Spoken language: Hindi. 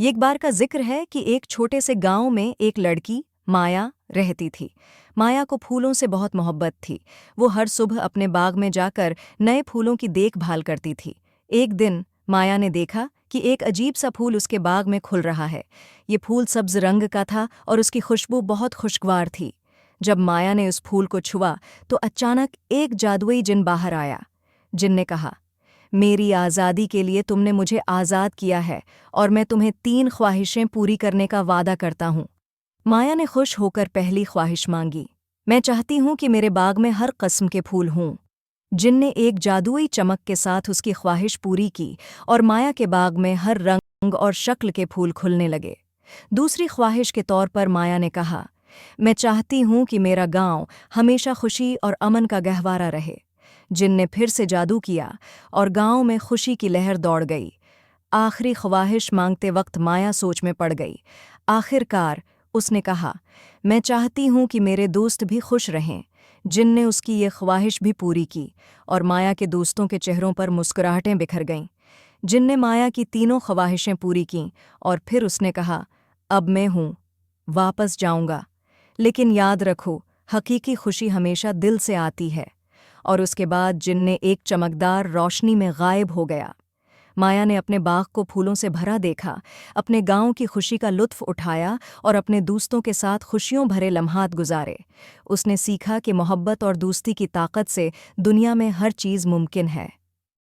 ये एक बार का जिक्र है कि एक छोटे से गांव में एक लड़की माया रहती थी। माया को फूलों से बहुत मोहब्बत थी। वो हर सुबह अपने बाग में जाकर नए फूलों की देखभाल करती थी। एक दिन माया ने देखा कि एक अजीब सा फूल उसके बाग में खुल रहा है। ये फूल सब्ज रंग का था और उसकी खुशबू बहुत खुशगवार थी। जब माया ने उस फूल को छुआ तो अचानक एक जादुई जिन बाहर आया। जिन ने कहा, मेरी आज़ादी के लिए तुमने मुझे आज़ाद किया है और मैं तुम्हें 3 ख्वाहिशें पूरी करने का वादा करता हूँ। माया ने खुश होकर पहली ख्वाहिश मांगी, मैं चाहती हूँ कि मेरे बाग में हर किस्म के फूल हों। जिन ने एक जादुई चमक के साथ उसकी ख्वाहिश पूरी की और माया के बाग में हर रंग और शक्ल के फूल खुलने लगे। दूसरी ख्वाहिश के तौर पर माया ने कहा, मैं चाहती हूँ कि मेरा गांव हमेशा खुशी और अमन का गहवारा रहे। जिन ने फिर से जादू किया और गांव में खुशी की लहर दौड़ गई। आखिरी ख्वाहिश मांगते वक्त माया सोच में पड़ गई। आखिरकार उसने कहा, मैं चाहती हूँ कि मेरे दोस्त भी खुश रहें। जिन ने उसकी ये ख्वाहिश भी पूरी की और माया के दोस्तों के चेहरों पर मुस्कुराहटें बिखर गईं। जिन ने माया की तीनों ख्वाहिशें पूरी कीं और फिर उसने कहा, अब मैं हूँ, वापस जाऊँगा, लेकिन याद रखो, हकीकी खुशी हमेशा दिल से आती है। और उसके बाद जिन ने एक चमकदार रोशनी में गायब हो गया। माया ने अपने बाग को फूलों से भरा देखा, अपने गांव की खुशी का लुत्फ उठाया और अपने दोस्तों के साथ खुशियों भरे लम्हात गुजारे। उसने सीखा कि मोहब्बत और दोस्ती की ताकत से दुनिया में हर चीज़ मुमकिन है।